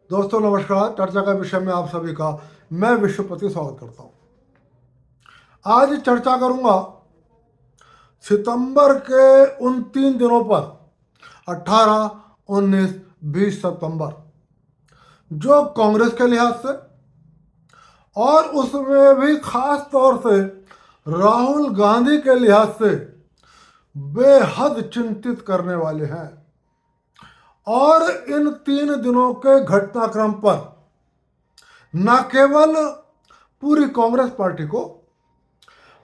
दोस्तों नमस्कार। चर्चा का विषय में आप सभी का मैं विश्वपति स्वागत करता हूं। आज चर्चा करूंगा सितंबर के उन 3 दिनों पर 18, 19, 20 सितंबर जो कांग्रेस के लिहाज से और उसमें भी खास तौर से राहुल गांधी के लिहाज से बेहद चिंतित करने वाले हैं। और इन 3 दिनों के घटनाक्रम पर न केवल पूरी कांग्रेस पार्टी को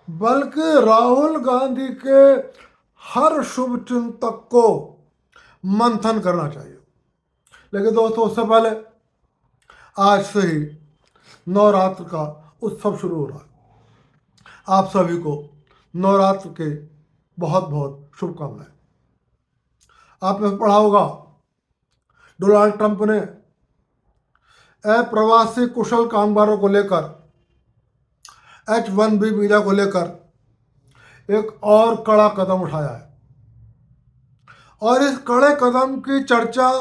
बल्कि राहुल गांधी के हर शुभ चिंतक को मंथन करना चाहिए। लेकिन दोस्तों उससे पहले आज से ही नवरात्र का उत्सव शुरू हो रहा है। आप सभी को नवरात्र के बहुत बहुत शुभकामनाएं। आपने पढ़ा होगा डोनाल्ड ट्रंप ने अप्रवासी कुशल कामगारों को लेकर H1B वीजा को लेकर एक और कड़ा कदम उठाया है। और इस कड़े कदम की चर्चा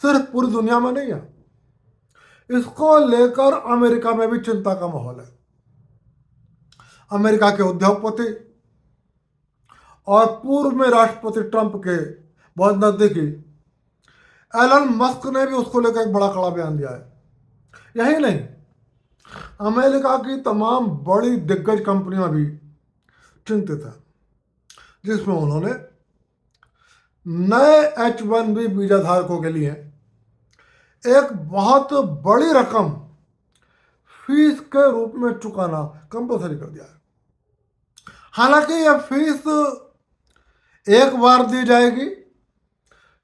सिर्फ पूरी दुनिया में नहीं है, इसको लेकर अमेरिका में भी चिंता का माहौल है। अमेरिका के उद्योगपति और पूर्व में राष्ट्रपति ट्रंप के बहुत नजदीकी एलन मस्क ने भी उसको लेकर एक बड़ा कड़ा बयान दिया है। यही नहीं, अमेरिका की तमाम बड़ी दिग्गज कंपनियां भी चिंतित हैं, जिसमें उन्होंने नए H1B वीजा धारकों के लिए एक बहुत बड़ी रकम फीस के रूप में चुकाना कंपलसरी कर दिया है। हालांकि यह फीस एक बार दी जाएगी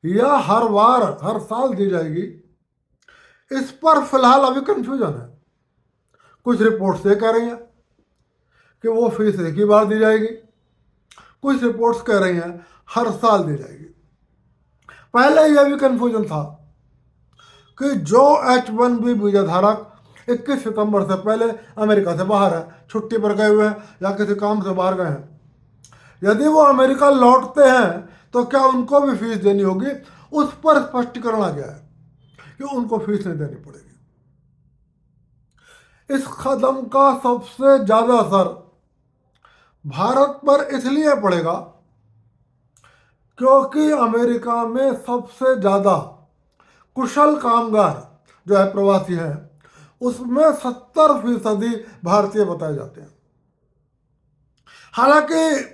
या हर साल दी जाएगी, इस पर फिलहाल अभी कंफ्यूजन है। कुछ रिपोर्ट्स ये कह रही हैं कि वो फीस एक ही बार दी जाएगी, कुछ रिपोर्ट्स कह रही हैं हर साल दी जाएगी। पहले यह भी कंफ्यूजन था कि जो H1B वीजा धारक 21 सितंबर से पहले अमेरिका से बाहर है, छुट्टी पर गए हुए हैं या किसी काम से बाहर गए हैं, यदि वो अमेरिका लौटते हैं तो क्या उनको भी फीस देनी होगी। उस पर स्पष्टीकरण आ गया है कि उनको फीस नहीं देनी पड़ेगी। इस कदम का सबसे ज्यादा असर भारत पर इसलिए पड़ेगा क्योंकि अमेरिका में सबसे ज्यादा कुशल कामगार जो है प्रवासी हैं, उसमें 70% भारतीय बताए जाते हैं। हालांकि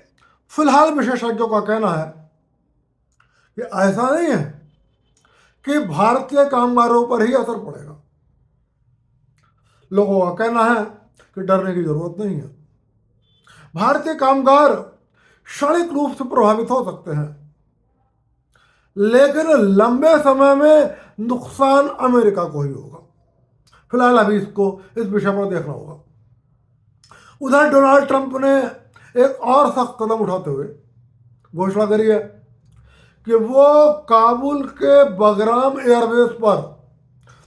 फिलहाल विशेषज्ञों का कहना है कि ऐसा नहीं है कि भारतीय कामगारों पर ही असर पड़ेगा। लोगों का कहना है कि डरने की जरूरत नहीं है। भारतीय कामगार क्षणिक रूप से प्रभावित हो सकते हैं, लेकिन लंबे समय में नुकसान अमेरिका को ही होगा। फिलहाल अभी इसको इस विषय पर देखना होगा। उधर डोनाल्ड ट्रंप ने एक और सख्त कदम उठाते हुए घोषणा करी है कि वो काबुल के बगराम एयरबेस पर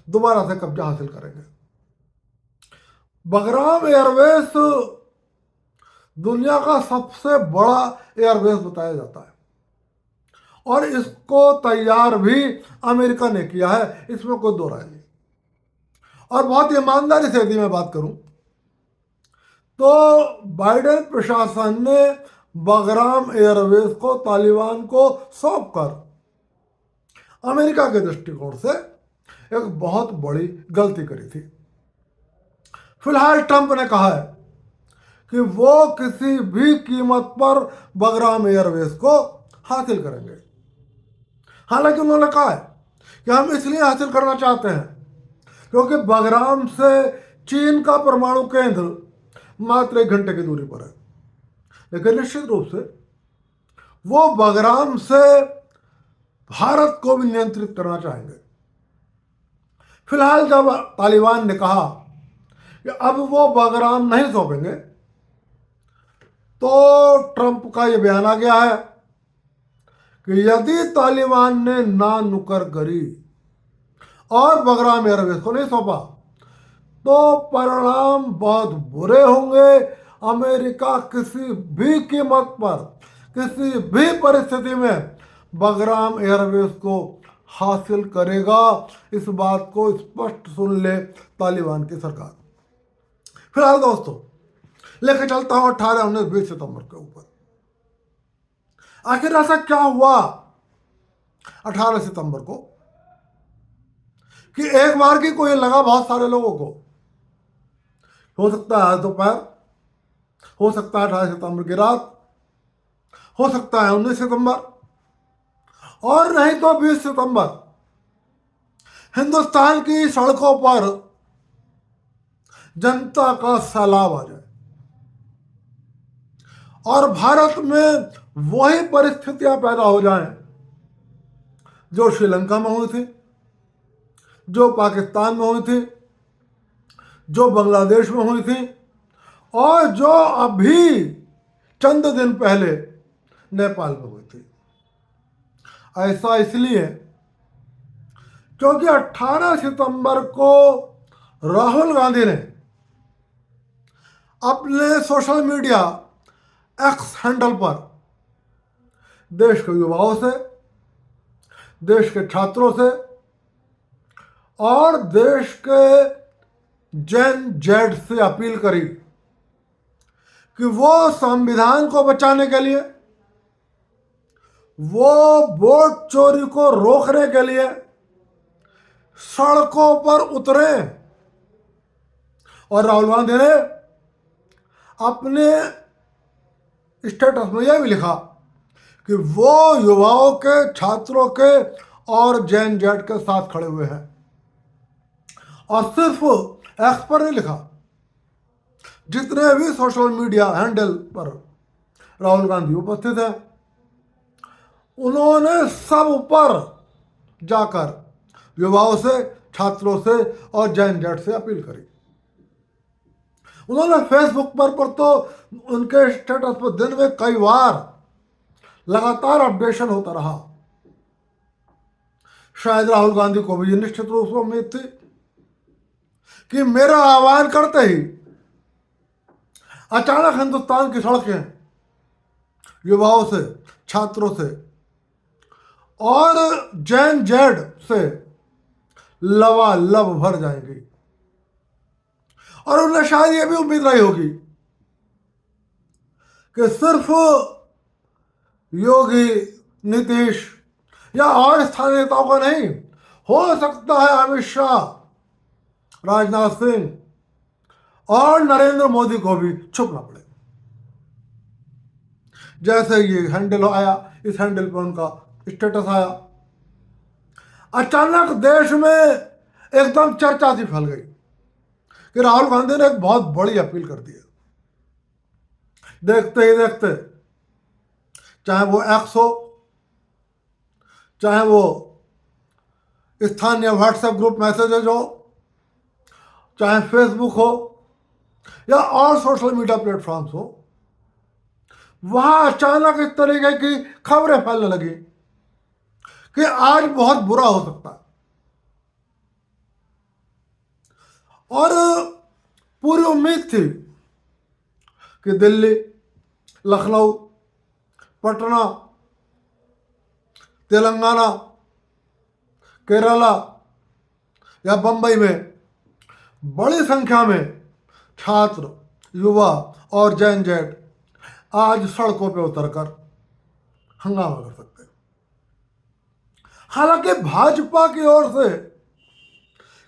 दोबारा से कब्जा हासिल करेंगे। बगराम एयरबेस दुनिया का सबसे बड़ा एयरबेस बताया जाता है और इसको तैयार भी अमेरिका ने किया है, इसमें कोई दो राय नहीं। और बहुत ईमानदारी से यदि मैं बात करूं तो बाइडेन प्रशासन ने बगराम एयरबेस को तालिबान को सौंप कर अमेरिका के दृष्टिकोण से एक बहुत बड़ी गलती करी थी। फिलहाल ट्रंप ने कहा है कि वो किसी भी कीमत पर बगराम एयरबेस को हासिल करेंगे। हालांकि उन्होंने कहा है कि हम इसलिए हासिल करना चाहते हैं क्योंकि बगराम से चीन का परमाणु केंद्र मात्र 1 घंटे की दूरी पर है। लेकिन निश्चित रूप से वो बगराम से भारत को भी नियंत्रित करना चाहेंगे। फिलहाल जब तालिबान ने कहा कि अब वो बगराम नहीं सौंपेंगे, तो ट्रंप का यह बयान आ गया है कि यदि तालिबान ने ना नुकर करी और बगराम एयरबेस को नहीं सौंपा तो परिणाम बहुत बुरे होंगे। अमेरिका किसी भी कीमत पर, किसी भी परिस्थिति में बगराम एयरबेस को हासिल करेगा। इस बात को स्पष्ट सुन ले तालिबान की सरकार। फिलहाल दोस्तों लेके चलता हूं 18, 19, 20 सितंबर के ऊपर। आखिर ऐसा क्या हुआ 18 सितंबर को कि एक बार की कोई लगा बहुत सारे लोगों को? हो सकता है दोपहर, हो सकता है 18 सितंबर की रात, हो सकता है 19 सितंबर, और नहीं तो 20 सितंबर हिंदुस्तान की सड़कों पर जनता का सैलाब आ जाए और भारत में वही परिस्थितियां पैदा हो जाएं जो श्रीलंका में हुई थी, जो पाकिस्तान में हुई थी, जो बांग्लादेश में हुई थी, और जो अभी चंद दिन पहले नेपाल में हुई थी। ऐसा इसलिए क्योंकि 18 सितंबर को राहुल गांधी ने अपने सोशल मीडिया एक्स हैंडल पर देश के युवाओं से, देश के छात्रों से और देश के जेन जेड से अपील करी कि वो संविधान को बचाने के लिए, वो वोट चोरी को रोकने के लिए सड़कों पर उतरे। और राहुल गांधी ने अपने स्टेटस में यह भी लिखा कि वो युवाओं के, छात्रों के और जेन जेड के साथ खड़े हुए हैं। और सिर्फ एक्स पर नहीं लिखा, जितने भी सोशल मीडिया हैंडल पर राहुल गांधी उपस्थित हैं उन्होंने सब पर जाकर युवाओं से, छात्रों से और जेन जेड से अपील करी। उन्होंने फेसबुक पर तो उनके स्टेटस पर दिन में कई बार लगातार अपडेशन होता रहा। शायद राहुल गांधी को भी निश्चित रूप से उम्मीद थी कि मेरा आह्वान करते ही अचानक हिंदुस्तान की सड़कें युवाओं से, छात्रों से और जेन जेड से लबालब भर जाएंगी। और उन्हें शायद यह भी उम्मीद रही होगी कि सिर्फ योगी, नीतीश या और स्थानीय नेताओं का नहीं, हो सकता है अमित शाह, राजनाथ सिंह और नरेंद्र मोदी को भी छुपना पड़े। जैसे ये हैंडल आया, इस हैंडल पर उनका स्टेटस आया, अचानक देश में एकदम चर्चा सी फैल गई कि राहुल गांधी ने एक बहुत बड़ी अपील कर दी है। देखते ही देखते, चाहे वो एक्स हो, चाहे वो स्थानीय व्हाट्सएप ग्रुप मैसेजेज हो, चाहे फेसबुक हो या और सोशल मीडिया प्लेटफॉर्म्स हो, वहां अचानक इस तरीके की खबरें फैलने लगी कि आज बहुत बुरा हो सकता है। और पूरी उम्मीद थी कि दिल्ली, लखनऊ, पटना, तेलंगाना, केरला या बंबई में बड़ी संख्या में छात्र, युवा और जेन जेड आज सड़कों पर उतरकर हंगामा कर सकते हैं। हालांकि भाजपा की ओर से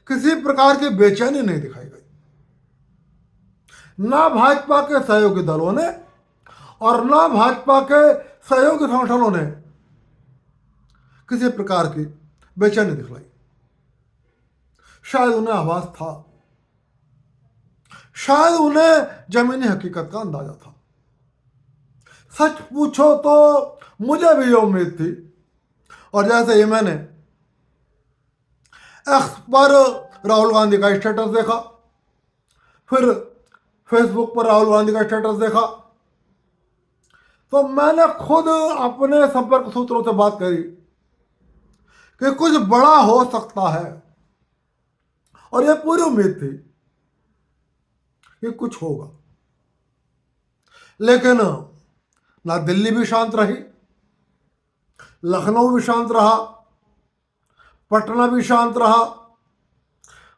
किसी प्रकार की बेचैनी नहीं दिखाई गई। ना भाजपा के सहयोगी दलों ने और ना भाजपा के सहयोगी संगठनों ने किसी प्रकार की बेचैनी दिखलाई। शायद उन्हें आभास था, शायद उन्हें जमीनी हकीकत का अंदाजा था। सच पूछो तो मुझे भी ये उम्मीद थी। और जैसे ही मैंने एक्स पर राहुल गांधी का स्टेटस देखा, फिर फेसबुक पर राहुल गांधी का स्टेटस देखा, तो मैंने खुद अपने संपर्क सूत्रों से बात करी कि कुछ बड़ा हो सकता है। और यह पूरी उम्मीद थी कि कुछ होगा। लेकिन ना दिल्ली भी शांत रही, लखनऊ भी शांत रहा, पटना भी शांत रहा,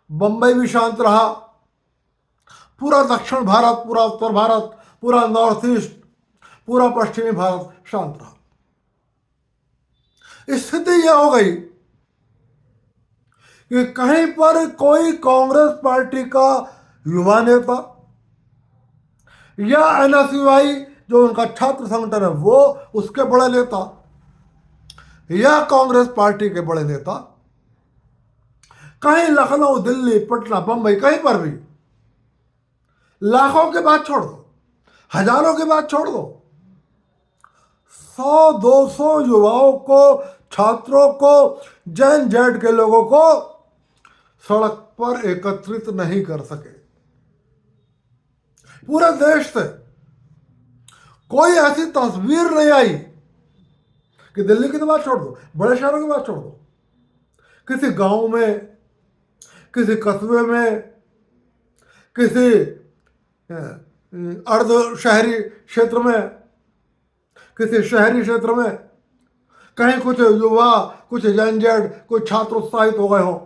बंबई भी शांत रहा, पूरा दक्षिण भारत, पूरा उत्तर भारत, पूरा नॉर्थ ईस्ट, पूरा पश्चिमी भारत शांत रहा। स्थिति यह हो गई कि कहीं पर कोई कांग्रेस पार्टी का युवा नेता या एनएसयूआई जो उनका छात्र संगठन है वो उसके बड़े नेता या कांग्रेस पार्टी के बड़े नेता कहीं लखनऊ, दिल्ली, पटना, बंबई, कहीं पर भी लाखों की बात छोड़ दो, हजारों की बात छोड़ दो, 100-200 युवाओं को, छात्रों को, जैन जेड के लोगों को सड़क पर एकत्रित नहीं कर सके। पूरे देश से कोई ऐसी तस्वीर नहीं आई कि दिल्ली की तो बात छोड़ दो, बड़े शहरों की बात छोड़ दो, किसी गांव में, किसी कस्बे में, किसी अर्ध शहरी क्षेत्र में, किसी शहरी क्षेत्र में कहीं कुछ युवा, कुछ जैन जेड, कुछ छात्र उत्साहित हो गए हों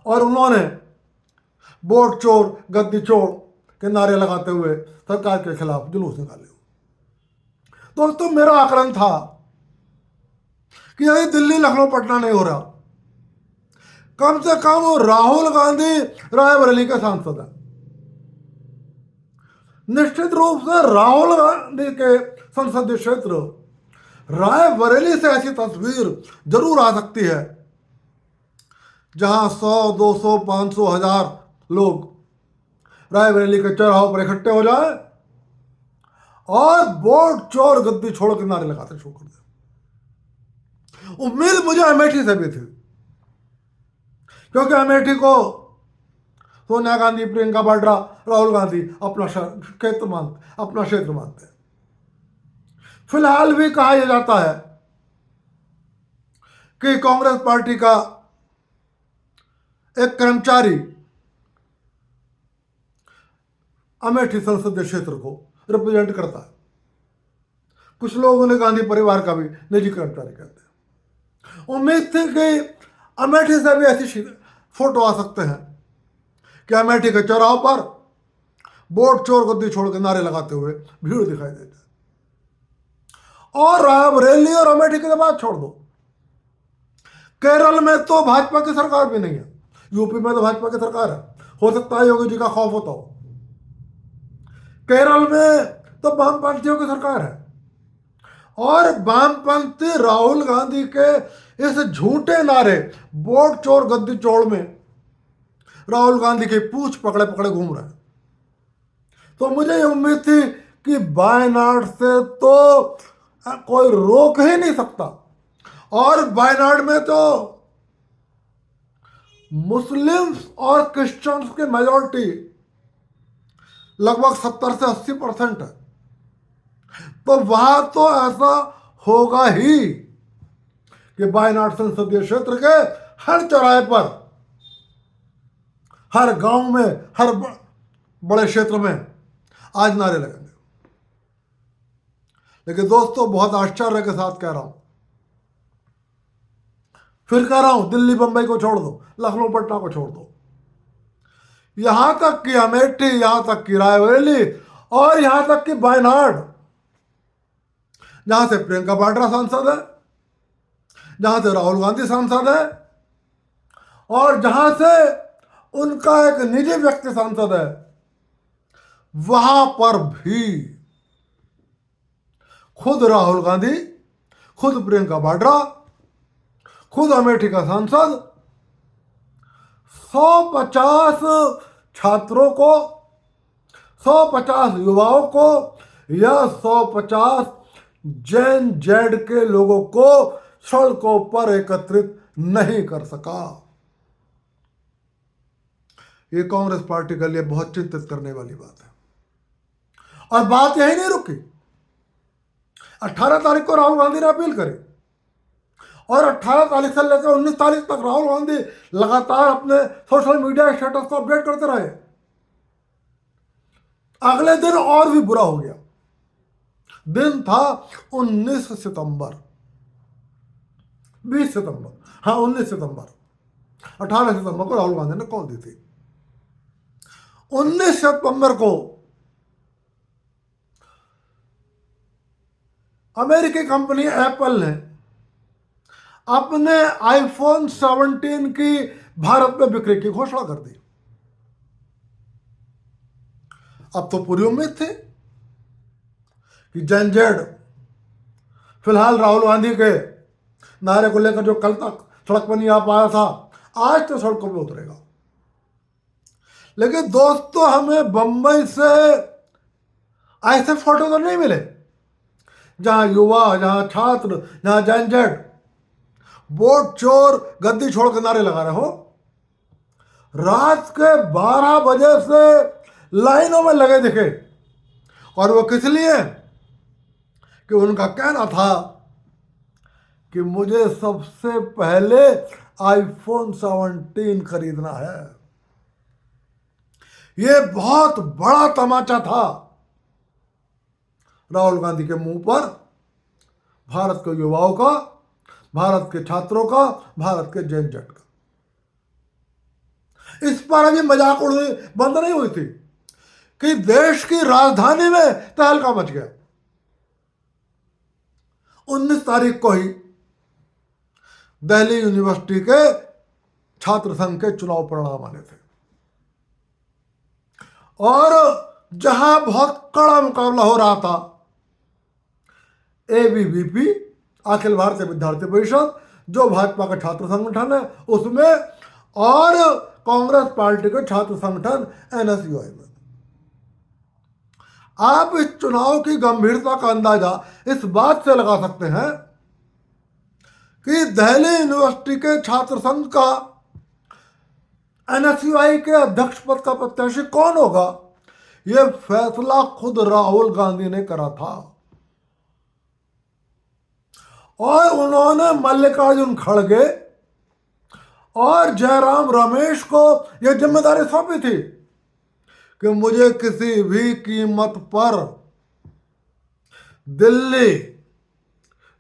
और उन्होंने वोट चोर, गद्दी चोर के नारे लगाते हुए सरकार के खिलाफ जुलूस निकाले हो। दोस्तों, मेरा आकलन था कि यदि दिल्ली, लखनऊ, पटना नहीं हो रहा, कम से कम राहुल गांधी रायबरेली के सांसद हैं। निश्चित रूप से राहुल गांधी के संसदीय क्षेत्र रायबरेली से ऐसी तस्वीर जरूर आ सकती है जहां 100, 200, 500, 1000 लोग रायबरेली के चौराहों पर इकट्ठे हो जाए और वोट चोर, गद्दी छोड़ के नारे लगाते शुरू कर दे। उम्मीद मुझे अमेठी से भी थी, क्योंकि अमेठी को सोनिया गांधी, प्रियंका वाड्रा, राहुल गांधी अपना क्षेत्र मानते हैं। फिलहाल भी कहा यह जाता है कि कांग्रेस पार्टी का एक कर्मचारी अमेठी संसदीय क्षेत्र को रिप्रेजेंट करता है। कुछ लोग उन्हें गांधी परिवार का भी निजी कर्मचारी कहते हैं। उम्मीद थी कि अमेठी से भी ऐसी फोटो आ सकते हैं कि अमेठी के चौराहों पर वोट चोर, गद्दी छोड़ के नारे लगाते हुए भीड़ दिखाई देती है। और रायबरेली और अमेठी की बात छोड़ दो, केरल में तो भाजपा की सरकार भी नहीं है, यूपी में तो भाजपा की सरकार है, हो सकता है योगी जी का खौफ होता हो। केरल में तो वामपंथियों की सरकार है और वामपंथी राहुल गांधी के इस झूठे नारे वोट चोर, गद्दी चोर में राहुल गांधी की पूंछ पकड़े पकड़े घूम रहे हैं। तो मुझे ये उम्मीद थी कि वायनाड से तो कोई रोक ही नहीं सकता, और वायनाड में तो मुस्लिम्स और क्रिश्चियंस की मेजॉरिटी लगभग 70 से 80% है, तो वहां तो ऐसा होगा ही कि वायनाड संसदीय क्षेत्र के हर चौराहे पर, हर गांव में, हर बड़े क्षेत्र में आज नारे लगेंगे। लेकिन दोस्तों, बहुत आश्चर्य के साथ कह रहा हूं, फिर कह रहा हूं, दिल्ली, बंबई को छोड़ दो, लखनऊ, पटना को छोड़ दो, यहां तक कि अमेठी, यहां तक कि रायबरेली और यहां तक कि वायनाड, जहां से प्रियंका वाड्रा सांसद है, जहां से राहुल गांधी सांसद है और जहां से उनका एक निजी व्यक्ति सांसद है, वहां पर भी खुद राहुल गांधी, खुद प्रियंका वाड्रा, खुद अमेठी का सांसद 150 छात्रों को, 150 युवाओं को या 150 जैन जेड के लोगों को सड़कों पर एकत्रित नहीं कर सका। ये कांग्रेस पार्टी के लिए बहुत चिंतित करने वाली बात है। और बात यही नहीं रुकी, 18 तारीख को राहुल गांधी ने अपील करी और 18 तारीख से लेकर 19 तारीख तक राहुल गांधी लगातार अपने सोशल मीडिया स्टेटस को अपडेट करते रहे। अगले दिन और भी बुरा हो गया। दिन था 19 सितंबर। 20 सितंबर, हाँ 19 सितंबर, 18 सितंबर को राहुल गांधी ने कॉल दी थी। 19 सितंबर को अमेरिकी कंपनी एप्पल ने अपने आईफोन 17 की भारत में बिक्री की घोषणा कर दी। अब तो पूरी उम्मीद थी कि जनजेड फिलहाल राहुल गांधी के नारे को लेकर जो कल तक सड़क पर नहीं आ पाया था, आज तो सड़कों पे उतरेगा। लेकिन दोस्तों, हमें बंबई से ऐसे फोटो तो नहीं मिले जहां युवा, जहां छात्र, जहां जनजेड वोट चोर, गद्दी छोड़ के नारे लगा रहे हो। रात के 12 बजे से लाइनों में लगे दिखे, और वो किस लिए? कि उनका कहना था कि मुझे सबसे पहले आईफोन 17 खरीदना है। यह बहुत बड़ा तमाचा था राहुल गांधी के मुंह पर, भारत के युवाओं का, भारत के छात्रों का, भारत के जनजेड का। इस पर अभी मजाक उड़ानी बंद नहीं हुई थी कि देश की राजधानी में तहलका मच गया। 19 तारीख को ही दिल्ली यूनिवर्सिटी के छात्र संघ के चुनाव परिणाम आने थे, और जहां बहुत कड़ा मुकाबला हो रहा था, एबीवीपी, अखिल भारतीय विद्यार्थी परिषद, जो भाजपा का छात्र संगठन है उसमें, और कांग्रेस पार्टी के छात्र संगठन एनएसयूआई में, आप इस चुनाव की गंभीरता का अंदाजा इस बात से लगा सकते हैं कि दिल्ली यूनिवर्सिटी के छात्र संघ का एनएसयूआई के अध्यक्ष पद का प्रत्याशी कौन होगा, यह फैसला खुद राहुल गांधी ने करा था। और उन्होंने मल्लिकार्जुन खड़गे और जयराम रमेश को यह जिम्मेदारी सौंपी थी कि मुझे किसी भी कीमत पर दिल्ली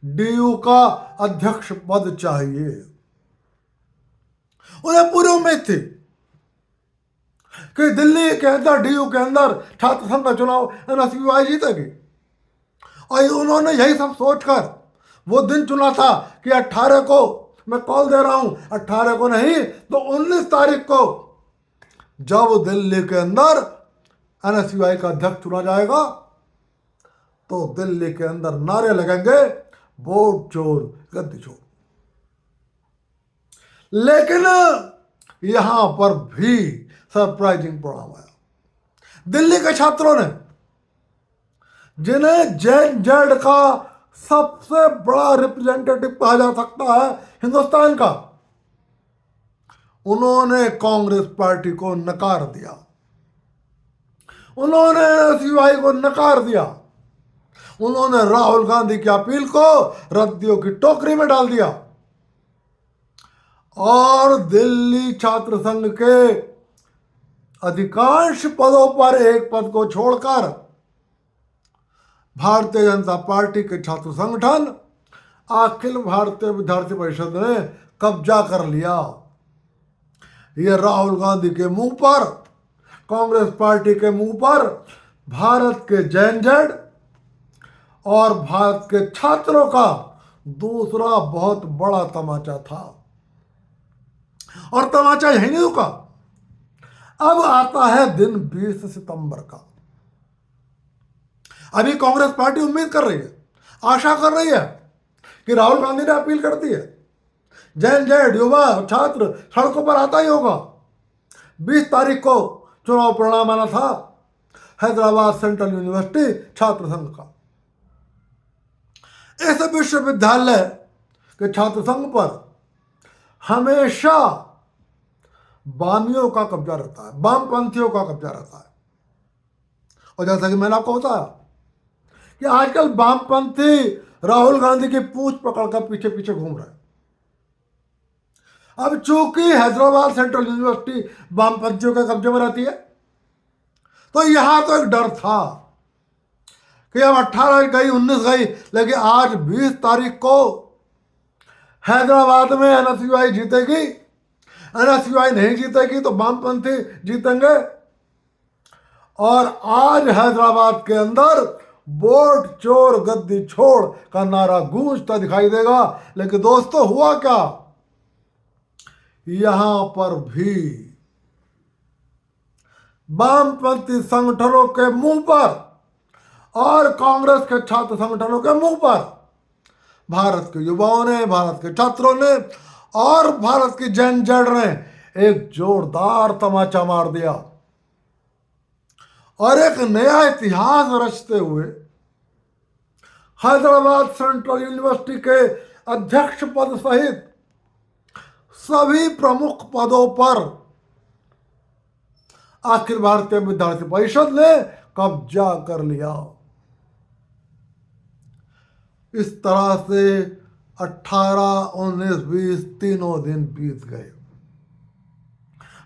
डीयू का अध्यक्ष पद चाहिए। उन्हें पूरी उम्मीद थी कि दिल्ली के अंदर, डीयू के अंदर छात्र संघ का चुनाव एनएसयूआई जीतेगी, और उन्होंने यही सब सोचकर वो दिन चुना था कि 18 को मैं कॉल दे रहा हूं, 18 को नहीं तो 19 तारीख को, जब दिल्ली के अंदर एनएसयूआई का अध्यक्ष चुना जाएगा, तो दिल्ली के अंदर नारे लगेंगे वोट चोर, गद्दी चोर। लेकिन यहां पर भी सरप्राइजिंग परिणाम आया। दिल्ली के छात्रों ने, जिन्हें जनजेड का सबसे बड़ा रिप्रेजेंटेटिव कहा जा सकता है हिंदुस्तान का, उन्होंने कांग्रेस पार्टी को नकार दिया, उन्होंने एनएसयूआई को नकार दिया, उन्होंने राहुल गांधी की अपील को रद्दियों की टोकरी में डाल दिया, और दिल्ली छात्र संघ के अधिकांश पदों पर एक पद को छोड़कर भारतीय जनता पार्टी के छात्र संगठन अखिल भारतीय विद्यार्थी परिषद ने कब्जा कर लिया। यह राहुल गांधी के मुंह पर, कांग्रेस पार्टी के मुंह पर भारत के जनजेड और भारत के छात्रों का दूसरा बहुत बड़ा तमाचा था। और तमाचा यही नहीं रुका, अब आता है दिन 20 सितंबर का। अभी कांग्रेस पार्टी उम्मीद कर रही है, आशा कर रही है कि राहुल गांधी ने अपील कर दी है, जनजेड, युवा, छात्र सड़कों पर आता ही होगा। 20 तारीख को चुनाव परिणाम आना था हैदराबाद सेंट्रल यूनिवर्सिटी छात्र संघ का। इस विश्वविद्यालय के छात्र संघ पर हमेशा वामियों का कब्जा रहता है, वामपंथियों का कब्जा रहता है। और जैसा कि मैंने आपको बताया कि आजकल वामपंथी राहुल गांधी की पूंछ पकड़कर पीछे पीछे घूम रहे हैं। अब चूंकि हैदराबाद सेंट्रल यूनिवर्सिटी वामपंथियों के कब्जे में रहती है, तो यहां तो एक डर था कि अब 18 गई, 19 गई, लेकिन आज 20 तारीख को हैदराबाद में एनएसयूआई जीतेगी, एनएसयूआई नहीं जीतेगी तो वामपंथी जीतेंगे। और आज हैदराबाद के अंदर वोट चोर गद्दी छोड़ का नारा गूंजता दिखाई देगा। लेकिन दोस्तों हुआ क्या, यहां पर भी वामपंथी संगठनों के मुंह पर और कांग्रेस के छात्र संगठनों के मुंह पर भारत के युवाओं ने, भारत के छात्रों ने और भारत की जन जड़ ने एक जोरदार तमाचा मार दिया और एक नया इतिहास रचते हुए हैदराबाद सेंट्रल यूनिवर्सिटी के अध्यक्ष पद सहित सभी प्रमुख पदों पर अखिल भारतीय विद्यार्थी परिषद ने कब्जा कर लिया। इस तरह से 18, 19, 20 तीनों दिन बीत गए।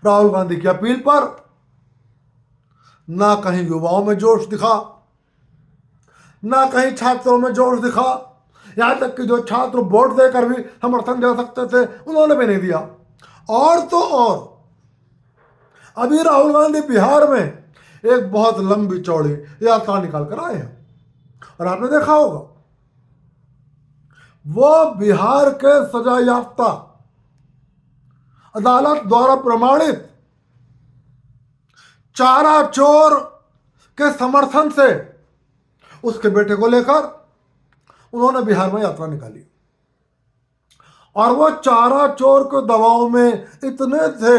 राहुल गांधी की अपील पर ना कहीं युवाओं में जोश दिखा, ना कहीं छात्रों में जोश दिखा। यहां तक कि जो छात्र वोट देकर भी समर्थन दे सकते थे उन्होंने भी नहीं दिया। और तो और अभी राहुल गांधी बिहार में एक बहुत लंबी चौड़ी यात्रा निकाल कर आए हैं और आपने देखा होगा वो बिहार के सजा याफ्ता अदालत द्वारा प्रमाणित चारा चोर के समर्थन से उसके बेटे को लेकर उन्होंने बिहार में यात्रा निकाली। और वो चारा चोर के दबाव में इतने थे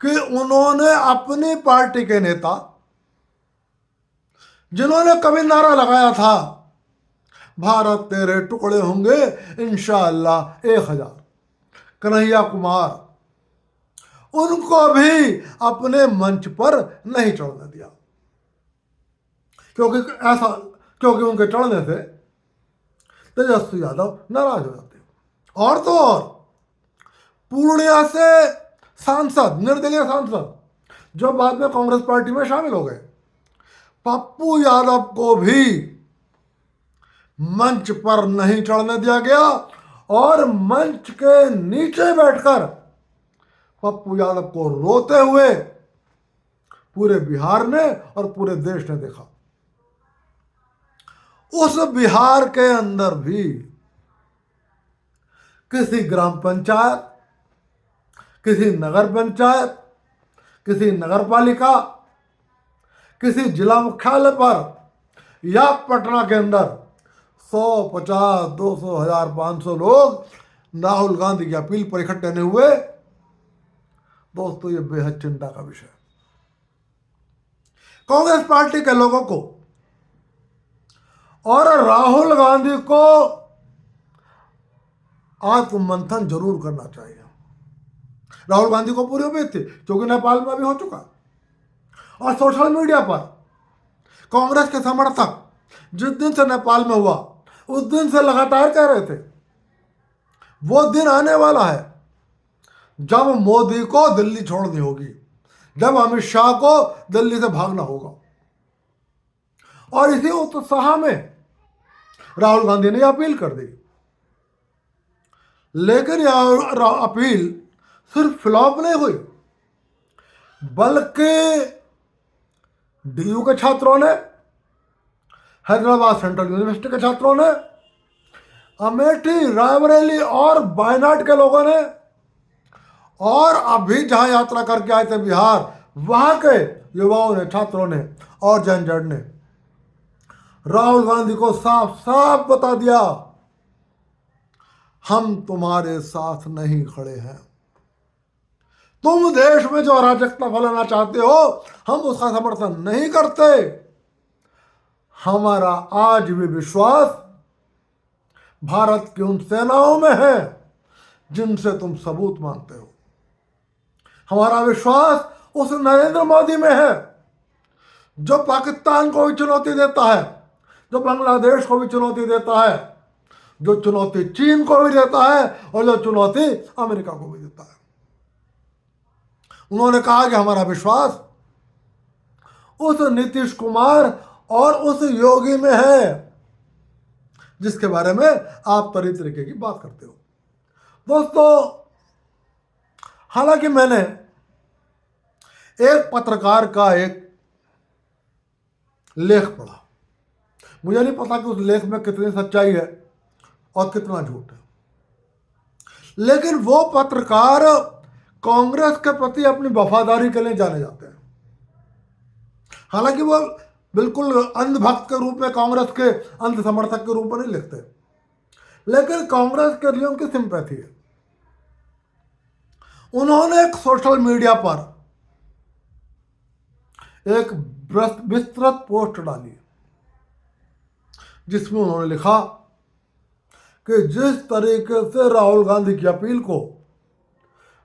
कि उन्होंने अपनी पार्टी के नेता, जिन्होंने कभी नारा लगाया था भारत तेरे टुकड़े होंगे इंशाअल्लाह 1000, कन्हैया कुमार, उनको भी अपने मंच पर नहीं चढ़ने दिया क्योंकि उनके चढ़ने से तेजस्वी यादव नाराज हो जाते। और तो और पूर्णिया से सांसद, निर्दलीय सांसद जो बाद में कांग्रेस पार्टी में शामिल हो गए, पप्पू यादव को भी मंच पर नहीं चढ़ने दिया गया और मंच के नीचे बैठकर पप्पू यादव को रोते हुए पूरे बिहार ने और पूरे देश ने देखा। उस बिहार के अंदर भी किसी ग्राम पंचायत, किसी नगर पंचायत, किसी नगर पालिका, किसी जिला मुख्यालय पर या पटना के अंदर 100, 50, 200, 1000, 500 लोग राहुल गांधी की अपील पर इकट्ठे नहीं हुए। दोस्तों ये बेहद चिंता का विषय है। कांग्रेस पार्टी के लोगों को और राहुल गांधी को आत्ममंथन जरूर करना चाहिए। राहुल गांधी को पूरी उम्मीद थी क्योंकि नेपाल में भी हो चुका और सोशल मीडिया पर कांग्रेस के समर्थक जिस दिन से नेपाल में हुआ उस दिन से लगातार कह रहे थे वो दिन आने वाला है जब मोदी को दिल्ली छोड़नी होगी, जब अमित शाह को दिल्ली से भागना होगा। और इसी उत्साह में राहुल गांधी ने अपील कर दी। लेकिन यह अपील सिर्फ फ्लॉप नहीं हुई, बल्कि डीयू के छात्रों ने, हैदराबाद सेंट्रल यूनिवर्सिटी के छात्रों ने, अमेठी, रायबरेली और वायनाड के लोगों ने और अभी जहां यात्रा करके आए थे बिहार, वहां के युवाओं ने, छात्रों ने और जनजड़ ने राहुल गांधी को साफ साफ बता दिया हम तुम्हारे साथ नहीं खड़े हैं। तुम देश में जो अराजकता फैलाना चाहते हो हम उसका समर्थन नहीं करते। हमारा आज भी विश्वास भारत की उन सेनाओं में है जिनसे तुम सबूत मांगते हो। हमारा विश्वास उस नरेंद्र मोदी में है जो पाकिस्तान को भी चुनौती देता है, जो बांग्लादेश को भी चुनौती देता है, जो चुनौती चीन को भी देता है और जो चुनौती अमेरिका को भी देता है। उन्होंने कहा कि हमारा विश्वास उस नीतीश कुमार और उस योगी में है जिसके बारे में आप तरीके की बात करते हो। दोस्तों, हालांकि मैंने एक पत्रकार का एक लेख पढ़ा, मुझे नहीं पता कि उस लेख में कितनी सच्चाई है और कितना झूठ है, लेकिन वो पत्रकार कांग्रेस के प्रति अपनी वफादारी के लिए जाने जाते हैं। हालांकि वो बिल्कुल अंधभक्त के रूप में, कांग्रेस के अंध समर्थक के रूप में नहीं लिखते, लेकिन कांग्रेस के लिए उनकी सिंपैथी है। उन्होंने एक सोशल मीडिया पर एक विस्तृत पोस्ट डाली जिसमें उन्होंने लिखा कि जिस तरीके से राहुल गांधी की अपील को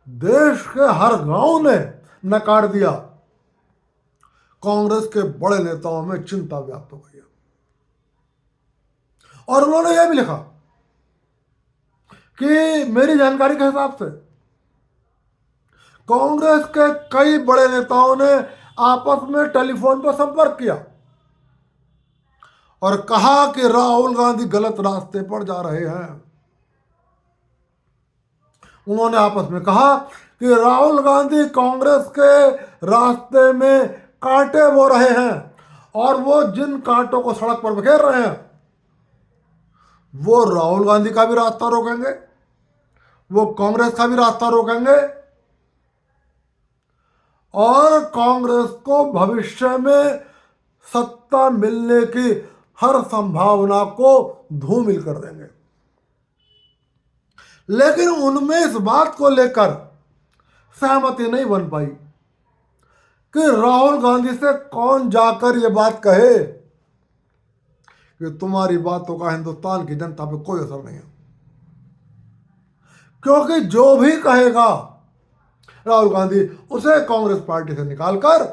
देश के हर गांव ने नकार दिया, कांग्रेस के बड़े नेताओं में चिंता व्याप्त हो गई है। और उन्होंने यह भी लिखा कि मेरी जानकारी के हिसाब से कांग्रेस के कई बड़े नेताओं ने आपस में टेलीफोन पर संपर्क किया और कहा कि राहुल गांधी गलत रास्ते पर जा रहे हैं। उन्होंने आपस में कहा कि राहुल गांधी कांग्रेस के रास्ते में कांटे बो रहे हैं और वो जिन कांटों को सड़क पर बिखेर रहे हैं वो राहुल गांधी का भी रास्ता रोकेंगे, वो कांग्रेस का भी रास्ता रोकेंगे और कांग्रेस को भविष्य में सत्ता मिलने की हर संभावना को धूमिल कर देंगे। लेकिन उनमें इस बात को लेकर सहमति नहीं बन पाई कि राहुल गांधी से कौन जाकर ये बात कहे कि तुम्हारी बातों का हिंदुस्तान की जनता पे कोई असर नहीं है, क्योंकि जो भी कहेगा राहुल गांधी उसे कांग्रेस पार्टी से निकालकर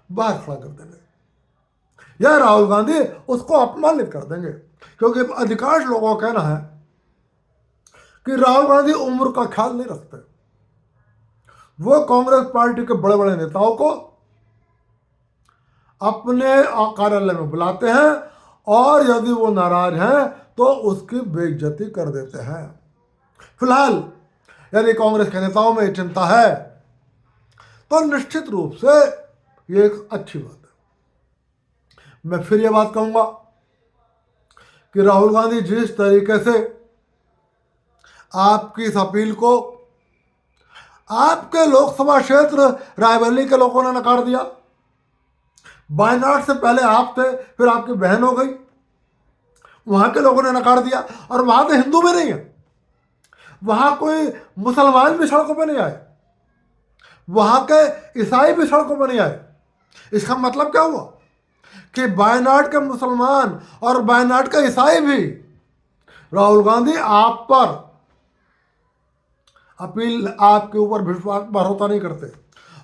बाहर खड़ा कर देंगे या राहुल गांधी उसको अपमानित कर देंगे। क्योंकि अधिकांश लोगों का कहना है कि राहुल गांधी उम्र का ख्याल नहीं रखते, वो कांग्रेस पार्टी के बड़े बड़े नेताओं को अपने कार्यालय में बुलाते हैं और यदि वो नाराज हैं तो उसकी बेइज्जती कर देते हैं। फिलहाल यदि कांग्रेस के नेताओं में चिंता है तो निश्चित रूप से ये एक अच्छी बात है। मैं फिर ये बात कहूंगा कि राहुल गांधी जिस तरीके से आपकी इस अपील को आपके लोकसभा क्षेत्र रायबरेली के लोगों ने नकार दिया, वायनाड से पहले आप थे, फिर आपकी बहन हो गई, वहां के लोगों ने नकार दिया और वहां तो हिंदू भी नहीं है, वहां कोई मुसलमान भी सड़कों पर नहीं आए, वहां के ईसाई भी सड़कों पर नहीं आए। इसका मतलब क्या हुआ कि वायनाड के मुसलमान और वायनाड के ईसाई भी राहुल गांधी आप पर अपील, आपके ऊपर विश्वास भरोसा नहीं करते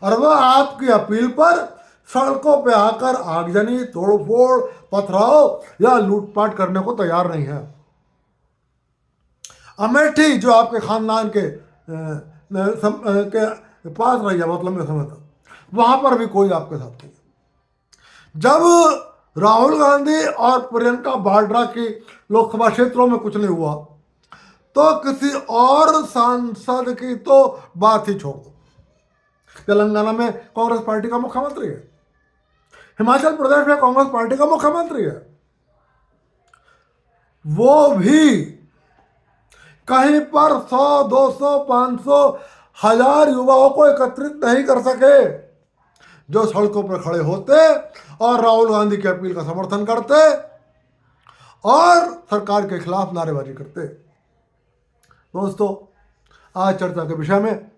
और वह आपकी अपील पर सड़कों पे आकर आगजनी, तोड़फोड़, पथराव या लूटपाट करने को तैयार नहीं है। अमेठी जो आपके खानदान के पास रही है बहुत लंबे समय तक, वहां पर भी कोई आपके साथ नहीं। जब राहुल गांधी और प्रियंका वाड्रा की लोकसभा क्षेत्रों में कुछ नहीं हुआ तो किसी और सांसद की तो बात ही छोड़ दो। तेलंगाना में कांग्रेस पार्टी का मुख्यमंत्री है, हिमाचल प्रदेश में कांग्रेस पार्टी का मुख्यमंत्री है, वो भी कहीं पर 100, 200, 500, 1000 युवाओं को एकत्रित नहीं कर सके जो सड़कों पर खड़े होते और राहुल गांधी की अपील का समर्थन करते और सरकार के खिलाफ नारेबाजी करते। दोस्तों, आज चर्चा के विषय में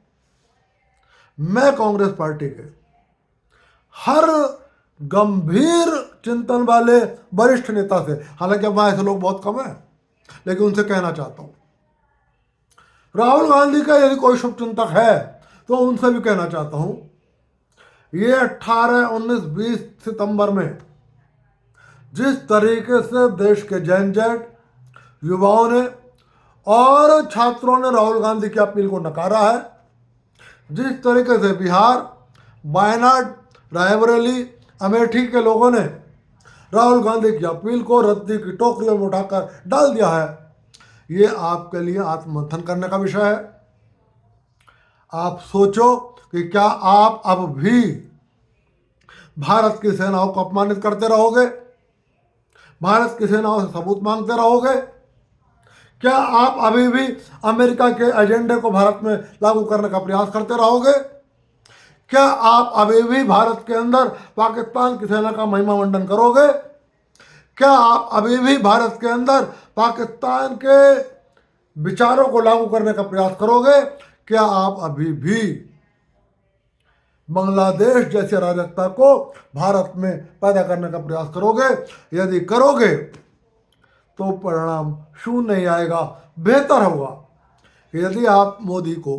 मैं कांग्रेस पार्टी के हर गंभीर चिंतन वाले वरिष्ठ नेता से, हालांकि अब वहां ऐसे लोग बहुत कम हैं, लेकिन उनसे कहना चाहता हूं, राहुल गांधी का यदि कोई शुभचिंतक है तो उनसे भी कहना चाहता हूं, ये 18, 19, 20 सितंबर में जिस तरीके से देश के जैन जेट युवाओं ने और छात्रों ने राहुल गांधी की अपील को नकारा है, जिस तरीके से बिहार, वायनाड, रायबरेली, अमेठी के लोगों ने राहुल गांधी की अपील को रद्दी की टोकरियों में उठाकर डाल दिया है। ये आपके लिए आत्ममंथन करने का विषय है। आप सोचो कि क्या आप अब भी भारत की सेनाओं को अपमानित करते रहोगे? भारत की सेनाओं से सबूत मांगते रहोगे? क्या आप अभी भी अमेरिका के एजेंडे को भारत में लागू करने का प्रयास करते रहोगे? क्या आप अभी भी भारत के अंदर पाकिस्तान की सेना का महिमा मंडन करोगे? क्या आप अभी भी भारत के अंदर पाकिस्तान के विचारों को लागू करने का प्रयास करोगे? क्या आप अभी भी बांग्लादेश जैसे अराजकता को भारत में पैदा करने का प्रयास करोगे? यदि करोगे तो परिणाम शून्य नहीं आएगा, बेहतर होगा। यदि आप मोदी को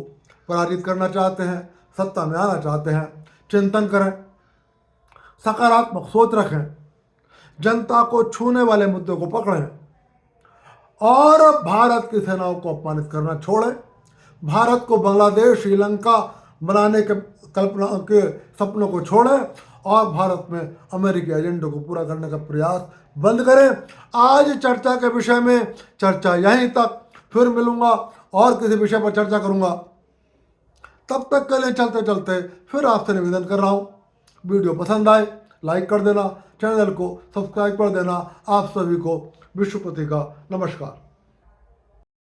पराजित करना चाहते हैं, सत्ता में आना चाहते हैं, चिंतन करें, सकारात्मक सोच रखें, जनता को छूने वाले मुद्दों को पकड़ें और भारत की सेनाओं को अपमानित करना छोड़ें। भारत को बांग्लादेश, श्रीलंका बनाने के कल्पना के सपनों को छोड़ें और भारत में अमेरिकी एजेंडे को पूरा करने का प्रयास बंद करें। आज चर्चा के विषय में चर्चा यहीं तक, फिर मिलूंगा और किसी विषय पर चर्चा करूंगा। तब तक के लिए चलते चलते फिर आपसे निवेदन कर रहा हूँ, वीडियो पसंद आए लाइक कर देना, चैनल को सब्सक्राइब कर देना। आप सभी को विश्वपति का नमस्कार।